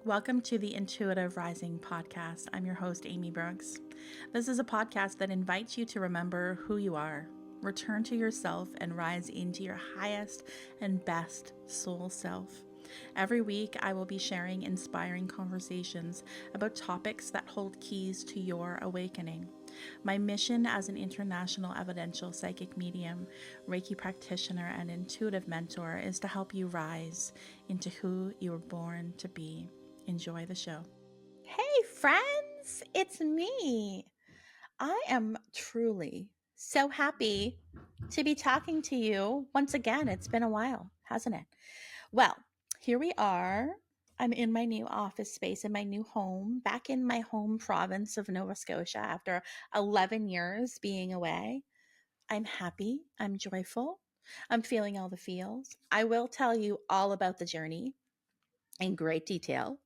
Welcome to the Intuitive Rising podcast. I'm your host, Amy Brooks. This is a podcast that invites you to remember who you are, return to yourself, and rise into your highest and best soul self. Every week, I will be sharing inspiring conversations about topics that hold keys to your awakening. My mission as an international evidential psychic medium, Reiki practitioner, and intuitive mentor is to help you rise into who you were born to be. Enjoy the show. Hey, friends, it's me. I am truly so happy to be talking to you once again. It's been a while, hasn't it? Well, here we are. I'm in my new office space in my new home, back in my home province of Nova Scotia after 11 years being away. I'm happy. I'm joyful. I'm feeling all the feels. I will tell you all about the journey in great detail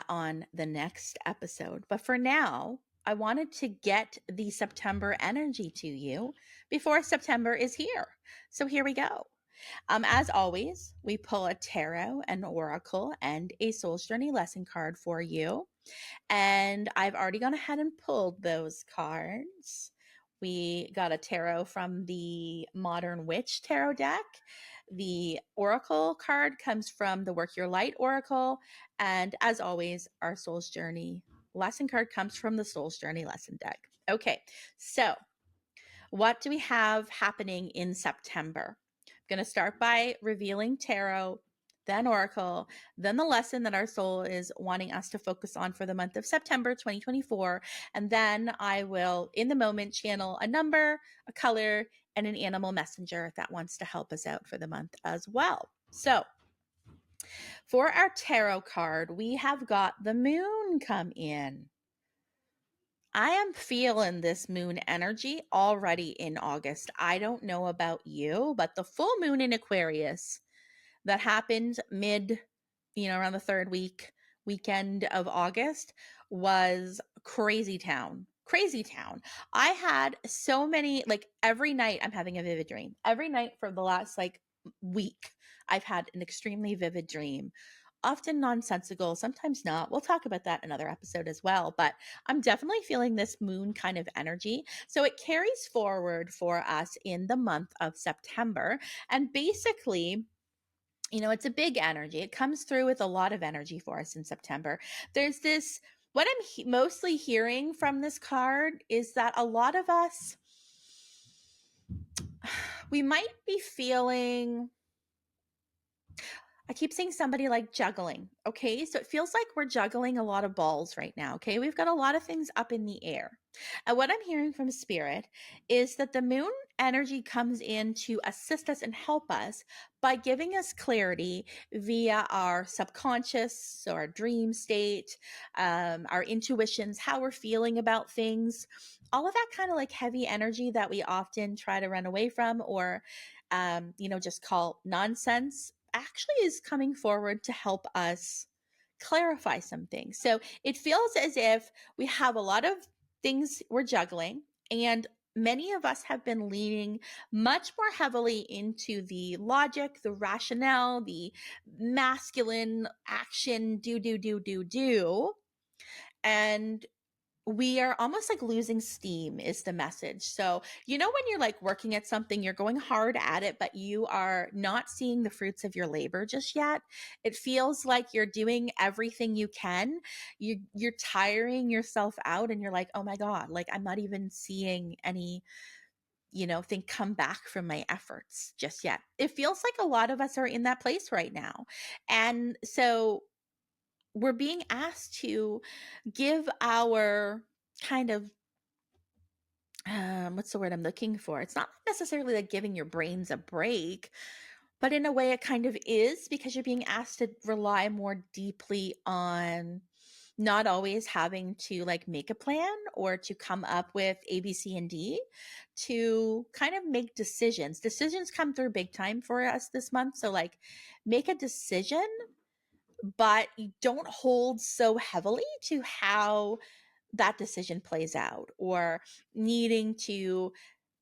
on the next episode. But for now, I wanted to get the September energy to you before September is here. So here we go. As always, we pull a tarot, an oracle, and a soul's journey lesson card for you. And I've already gone ahead and pulled those cards. We got a tarot from the Modern Witch tarot deck. The oracle card comes from the Work Your Light oracle. And as always, our soul's journey lesson card comes from the soul's journey lesson deck. Okay, so what do we have happening in September? I'm going to start by revealing tarot, then oracle, then the lesson that our soul is wanting us to focus on for the month of September 2024. And then I will, in the moment, channel a number, a color, and an animal messenger that wants to help us out for the month as well. So for our tarot card, we have got the moon come in. I am feeling this moon energy already in August. I don't know about you, but the full moon in Aquarius that happened around the third weekend of August was crazy town. Crazy town. I had so many, every night I'm having a vivid dream. Every night for the last week, I've had an extremely vivid dream. Often nonsensical, sometimes not. We'll talk about that in another episode as well, but I'm definitely feeling this moon kind of energy. So it carries forward for us in the month of September. And basically, it's a big energy. It comes through with a lot of energy for us in September. There's this, what I'm mostly hearing from this card is that a lot of us, we might be feeling, I keep seeing somebody like juggling. Okay. So it feels like we're juggling a lot of balls right now. Okay. We've got a lot of things up in the air. And what I'm hearing from spirit is that the moon energy comes in to assist us and help us by giving us clarity via our subconscious, so our dream state, our intuitions, how we're feeling about things, all of that kind of like heavy energy that we often try to run away from or, just call nonsense actually is coming forward to help us clarify some things. So it feels as if we have a lot of things we're juggling, and many of us have been leaning much more heavily into the logic, the rationale, the masculine action, do. And we are almost like losing steam is the message. So, when you're like working at something, you're going hard at it, but you are not seeing the fruits of your labor just yet. It feels like you're doing everything you can. You're tiring yourself out and you're like, oh my God, like I'm not even seeing any, thing come back from my efforts just yet. It feels like a lot of us are in that place right now. And so we're being asked to give our kind of what's the word I'm looking for? It's not necessarily like giving your brains a break, but in a way it kind of is, because you're being asked to rely more deeply on not always having to like make a plan or to come up with A, B, C, and D, to kind of make decisions. Decisions come through big time for us this month. So like make a decision, but you don't hold so heavily to how that decision plays out, or needing to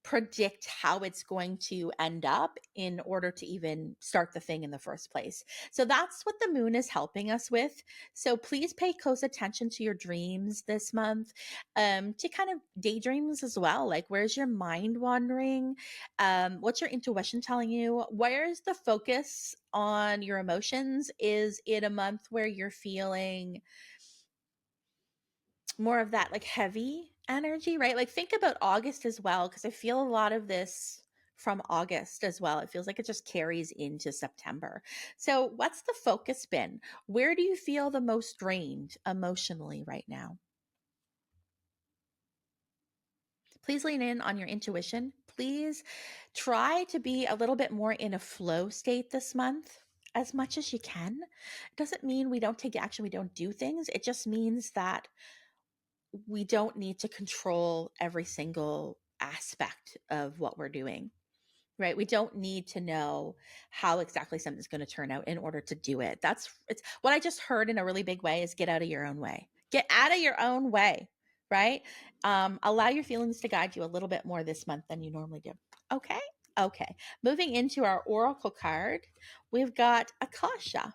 predict how it's going to end up in order to even start the thing in the first place. So that's what the moon is helping us with. So please pay close attention to your dreams this month, to kind of daydreams as well. Like, where's your mind wandering? What's your intuition telling you? Where's the focus on your emotions? Is it a month where you're feeling more of that like heavy energy, right? Like, think about August as well, because I feel a lot of this from August as well. It feels like it just carries into September. So, what's the focus been? Where do you feel the most drained emotionally right now? Please lean in on your intuition. Please try to be a little bit more in a flow state this month as much as you can. It doesn't mean we don't take action, we don't do things. It just means that we don't need to control every single aspect of what we're doing, right? We don't need to know how exactly something's going to turn out in order to do it. It's what I just heard in a really big way is get out of your own way. Get out of your own way, right? Allow your feelings to guide you a little bit more this month than you normally do. Okay. Okay. Moving into our oracle card, we've got Akasha.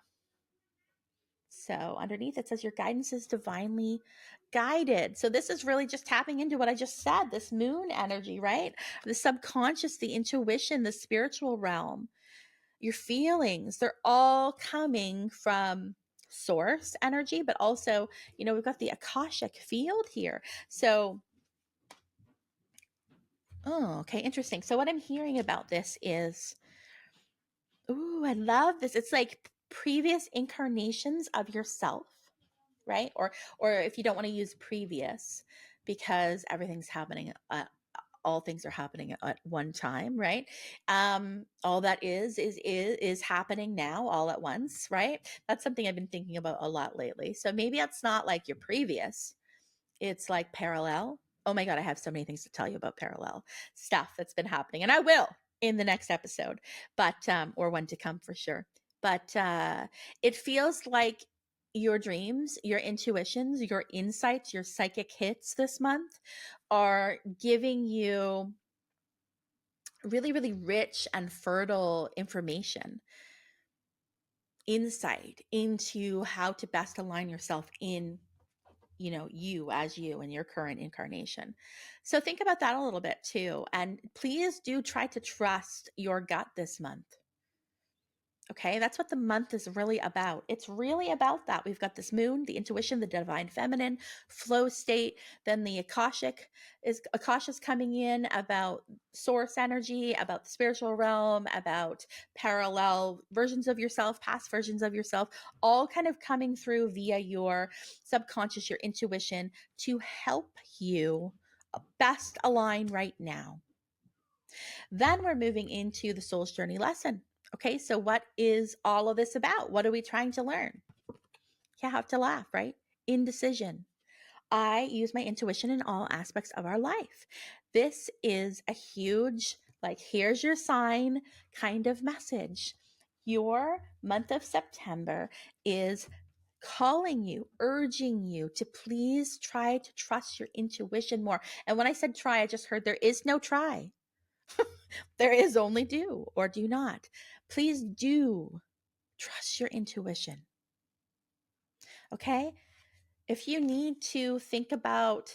So underneath it says your guidance is divinely guided. So this is really just tapping into what I just said, this moon energy, right? The subconscious, the intuition, the spiritual realm, your feelings, they're all coming from source energy, but also, we've got the Akashic field here. So, oh, okay, interesting. So what I'm hearing about this is, ooh, I love this. It's like previous incarnations of yourself, right? Or if you don't want to use previous, because everything's happening all things are happening at one time, right? All that is happening now all at once, right? That's something I've been thinking about a lot lately. So maybe it's not like your previous, it's like parallel. Oh my God, I have so many things to tell you about parallel stuff that's been happening. And I will in the next episode, but, or one to come for sure. But it feels like your dreams, your intuitions, your insights, your psychic hits this month are giving you really, really rich and fertile information, insight into how to best align yourself in you as you in your current incarnation. So think about that a little bit too. And please do try to trust your gut this month. Okay, that's what the month is really about. It's really about that. We've got this moon, the intuition, the divine feminine, flow state. Then the Akasha's coming in about source energy, about the spiritual realm, about parallel versions of yourself, past versions of yourself, all kind of coming through via your subconscious, your intuition to help you best align right now. Then we're moving into the soul's journey lesson. Okay, so what is all of this about? What are we trying to learn? You have to laugh, right? Indecision. I use my intuition in all aspects of our life. This is a huge, like, here's your sign kind of message. Your month of September is calling you, urging you to please try to trust your intuition more. And when I said try, I just heard there is no try. There is only do or do not. Please do trust your intuition. Okay? If you need to think about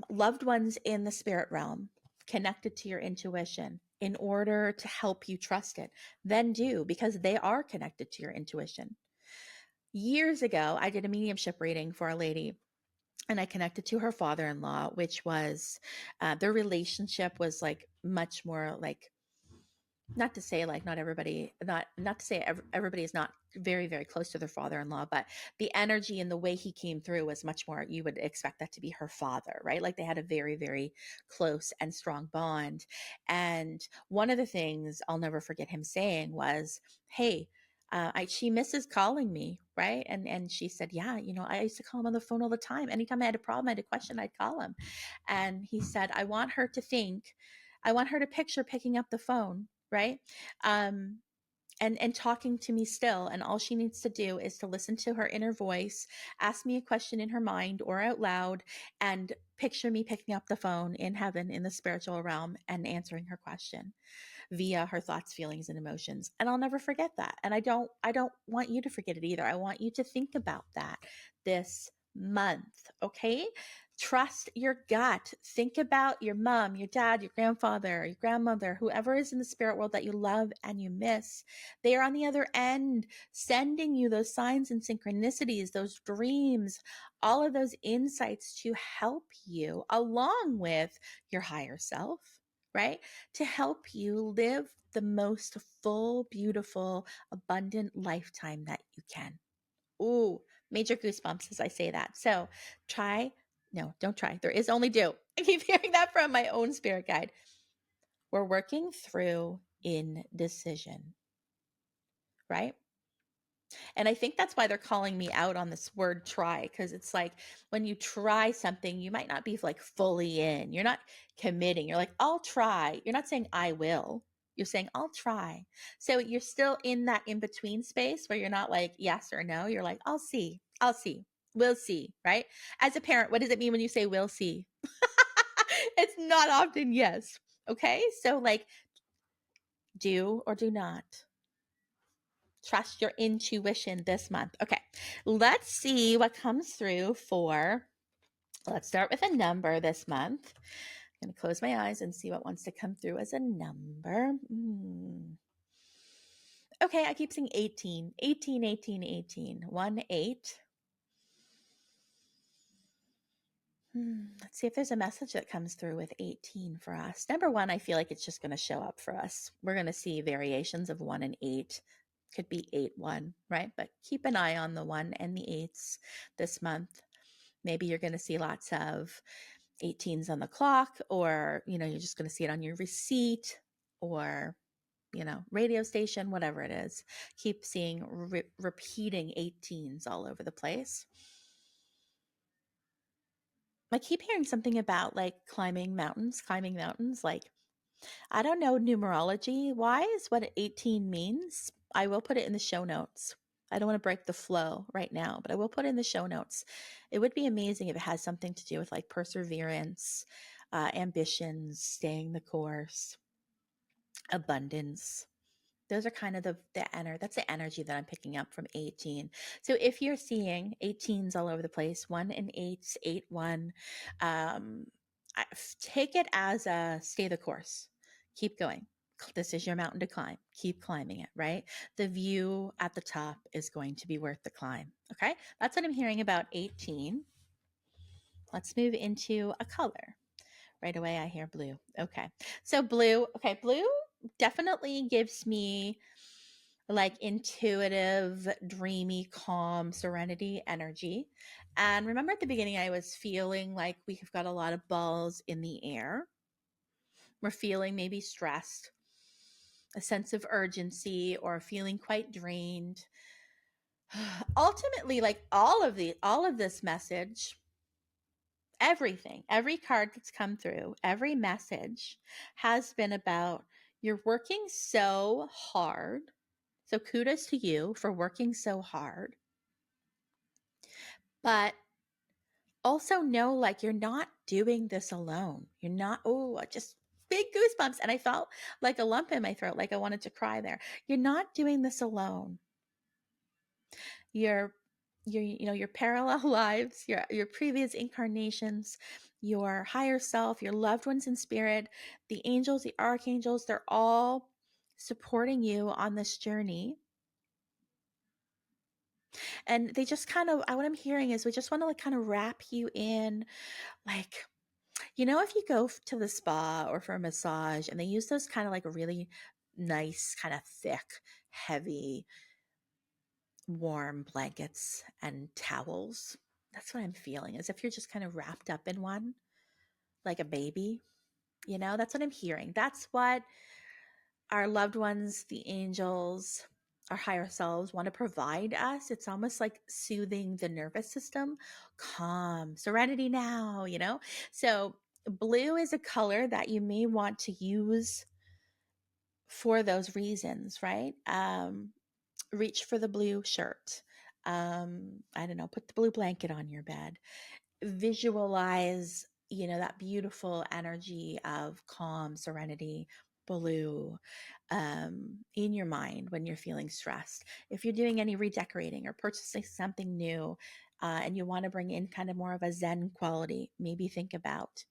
loved ones in the spirit realm connected to your intuition in order to help you trust it, then do, because they are connected to your intuition. Years ago, I did a mediumship reading for a lady, and I connected to her father-in-law, which was their relationship was like much more like, not to say like not everybody, not to say everybody is not very, very close to their father-in-law, but the energy and the way he came through was much more, you would expect that to be her father, right? Like they had a very, very close and strong bond. And one of the things I'll never forget him saying was, hey, she misses calling me, right? And she said, yeah, I used to call him on the phone all the time. Anytime I had a problem, I had a question, I'd call him. And he said, I want her to picture picking up the phone, right? Um, and talking to me still. And all she needs to do is to listen to her inner voice, ask me a question in her mind or out loud, and picture me picking up the phone in heaven in the spiritual realm and answering her question via her thoughts, feelings, and emotions. And I'll never forget that. And I don't want you to forget it either. I want you to think about that this month, okay? Trust your gut. Think about your mom, your dad, your grandfather, your grandmother, whoever is in the spirit world that you love and you miss. They are on the other end, sending you those signs and synchronicities, those dreams, all of those insights to help you along with your higher self, right? To help you live the most full, beautiful, abundant lifetime that you can. Ooh, major goosebumps as I say that. So try, no, don't try. There is only do. I keep hearing that from my own spirit guide. We're working through indecision, right? And I think that's why they're calling me out on this word try, because it's like when you try something, you might not be like fully in. You're not committing. You're like, I'll try. You're not saying I will. You're saying I'll try. So you're still in that in between space where you're not like yes or no. You're like, I'll see. I'll see. We'll see, right? As a parent, what does it mean when you say we'll see? It's not often yes. Okay? So like do or do not. Trust your intuition this month. Okay, let's see what comes through for, let's start with a number this month. I'm going to close my eyes and see what wants to come through as a number. Okay, I keep saying 18, 18, 18, 18, 1, 8. Let's see if there's a message that comes through with 18 for us. Number one, I feel like it's just going to show up for us. We're going to see variations of 1 and 8. Could be 8, 1, right? But keep an eye on the 1 and the 8s this month. Maybe you're going to see lots of 18s on the clock, or, you're just going to see it on your receipt or, radio station, whatever it is. Keep seeing repeating 18s all over the place. I keep hearing something about like climbing mountains, like, I don't know numerology wise what 18 means. I will put it in the show notes. I don't want to break the flow right now, but I will put it in the show notes. It would be amazing if it has something to do with like perseverance, ambitions, staying the course, abundance. Those are kind of that's the energy that I'm picking up from 18. So if you're seeing 18s all over the place, 1 and 8s, 8, 1, take it as a stay the course. Keep going. This is your mountain to climb. Keep climbing it, right? The view at the top is going to be worth the climb. Okay. That's what I'm hearing about 18. Let's move into a color. Right away, I hear blue. Okay. So blue definitely gives me like intuitive, dreamy, calm, serenity energy. And remember at the beginning, I was feeling like we have got a lot of balls in the air. We're feeling maybe stressed, a sense of urgency, or feeling quite drained. Ultimately, like all of this message, everything, every card that's come through, every message has been about you're working so hard. So kudos to you for working so hard. But also know like you're not doing this alone. You're not, just big goosebumps. And I felt like a lump in my throat, like I wanted to cry there. You're not doing this alone. Your your parallel lives, your previous incarnations, your higher self, your loved ones in spirit, the angels, the archangels, they're all supporting you on this journey. And they just kind of, what I'm hearing is we just want to like kind of wrap you in, like, if you go to the spa or for a massage and they use those kind of like really nice, kind of thick, heavy, warm blankets and towels. That's what I'm feeling, as if you're just kind of wrapped up in one, like a baby. That's what I'm hearing. That's what our loved ones, the angels, our higher selves want to provide us. It's almost like soothing the nervous system, calm, serenity now. So blue is a color that you may want to use for those reasons, right? Reach for the blue shirt. I don't know, put the blue blanket on your bed. Visualize, that beautiful energy of calm, serenity, blue, in your mind when you're feeling stressed. If you're doing any redecorating or purchasing something new, and you want to bring in kind of more of a Zen quality, maybe think about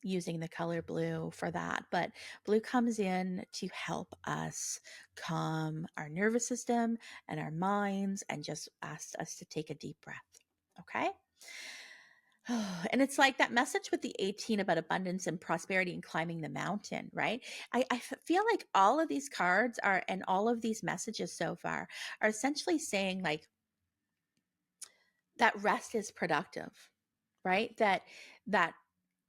using the color blue for that. But blue comes in to help us calm our nervous system and our minds and just ask us to take a deep breath. Okay. And it's like that message with the 18 about abundance and prosperity and climbing the mountain, right? I feel like all of these cards are, and all of these messages so far are essentially saying like that rest is productive, right? That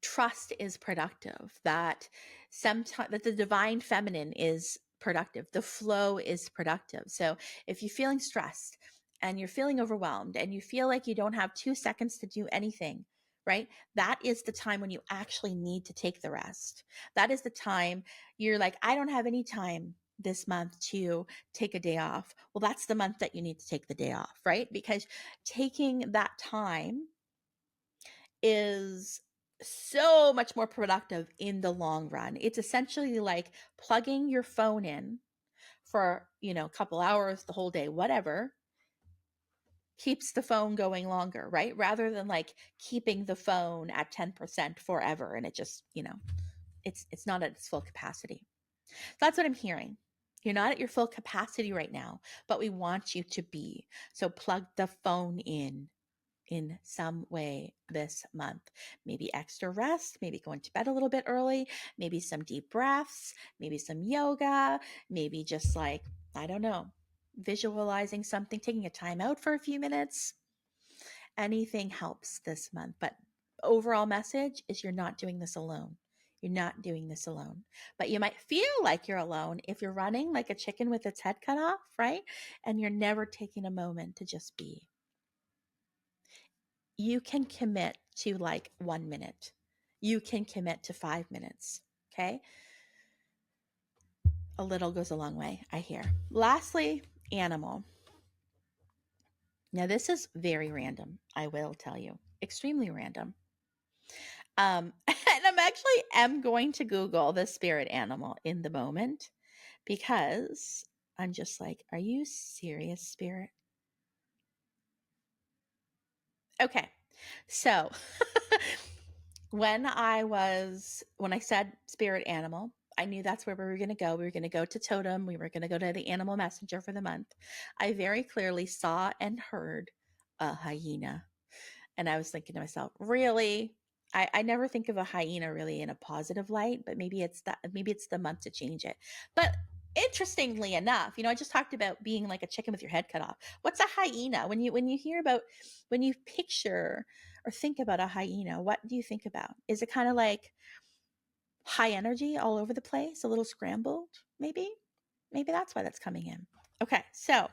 trust is productive, that sometimes that the divine feminine is productive, the flow is productive. So if you're feeling stressed and you're feeling overwhelmed and you feel like you don't have 2 seconds to do anything, right? That is the time when you actually need to take the rest. That is the time you're like, I don't have any time this month to take a day off. Well, that's the month that you need to take the day off, right? Because taking that time is so much more productive in the long run. It's essentially like plugging your phone in for, a couple hours, the whole day, whatever, keeps the phone going longer, right? Rather than like keeping the phone at 10% forever and it just, it's not at its full capacity. That's what I'm hearing. You're not at your full capacity right now, but we want you to be. So plug the phone in some way this month. Maybe extra rest, maybe going to bed a little bit early, maybe some deep breaths, maybe some yoga, maybe just like, I don't know, visualizing something, taking a time out for a few minutes. Anything helps this month. But overall message is you're not doing this alone. You're not doing this alone. But you might feel like you're alone if you're running like a chicken with its head cut off, right? And you're never taking a moment to just be. You can commit to like 1 minute. You can commit to 5 minutes. Okay. A little goes a long way, I hear. Lastly, animal. Now, this is very random, I will tell you. Extremely random. And I'm actually am going to Google the spirit animal in the moment because I'm just like, are you serious, spirit? Okay. So when I said spirit animal, I knew that's where we were going to go. We were going to go to totem. We were going to go to the animal messenger for the month. I very clearly saw and heard a hyena. And I was thinking to myself, really? I never think of a hyena really in a positive light, but maybe it's the month to change it. But interestingly enough, I just talked about being like a chicken with your head cut off. What's a hyena? When you picture or think about a hyena, what do you think about? Is it kind of like high energy all over the place, a little scrambled, maybe? Maybe that's why that's coming in. Okay, so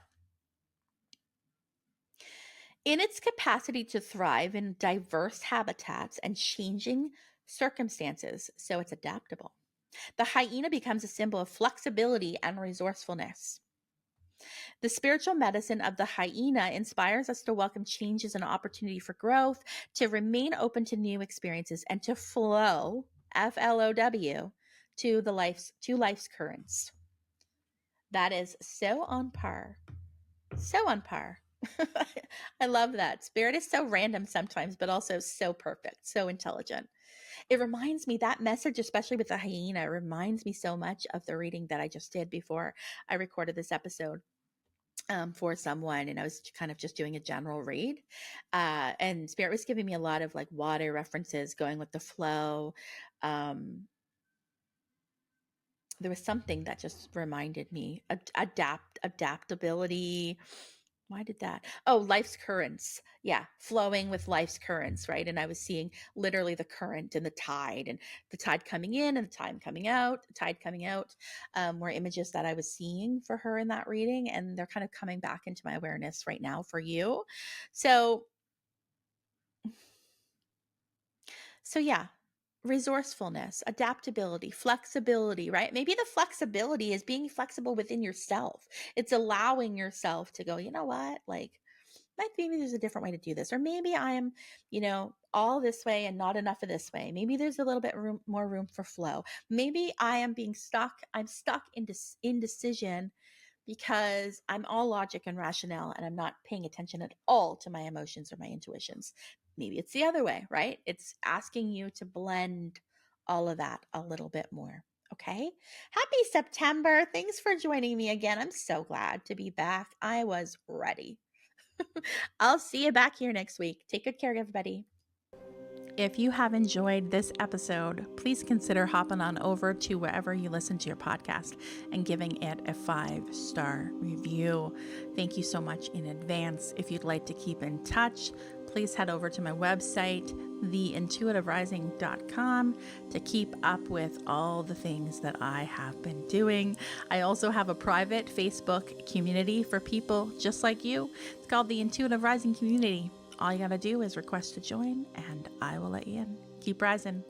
in its capacity to thrive in diverse habitats and changing circumstances, so it's adaptable, the hyena becomes a symbol of flexibility and resourcefulness. The spiritual medicine of the hyena inspires us to welcome changes and opportunity for growth, to remain open to new experiences, and to flow, FLOW, to life's currents. That is so on par. So on par. I love that. Spirit is so random sometimes, but also so perfect, so intelligent. It reminds me, that message, especially with the hyena, reminds me so much of the reading that I just did before I recorded this episode for someone. And I was kind of just doing a general read. And Spirit was giving me a lot of like water references, going with the flow. There was something that just reminded me, adaptability. Why did that? Oh, life's currents. Yeah, flowing with life's currents, right? And I was seeing literally the current and the tide coming in and the tide coming out, were images that I was seeing for her in that reading. And they're kind of coming back into my awareness right now for you. So yeah, resourcefulness, adaptability, flexibility, right? Maybe the flexibility is being flexible within yourself. It's allowing yourself to go, you know what? Like, maybe there's a different way to do this. Or maybe I am, all this way and not enough of this way. Maybe there's a little bit more room for flow. Maybe I am I'm stuck in indecision because I'm all logic and rationale and I'm not paying attention at all to my emotions or my intuitions. Maybe it's the other way, right? It's asking you to blend all of that a little bit more. Okay. Happy September. Thanks for joining me again. I'm so glad to be back. I was ready. I'll see you back here next week. Take good care, everybody. If you have enjoyed this episode, please consider hopping on over to wherever you listen to your podcast and giving it a 5-star review. Thank you so much in advance. If you'd like to keep in touch, please head over to my website, theintuitiverising.com, to keep up with all the things that I have been doing. I also have a private Facebook community for people just like you. It's called the Intuitive Rising Community. All you gotta do is request to join and I will let you in. Keep rising.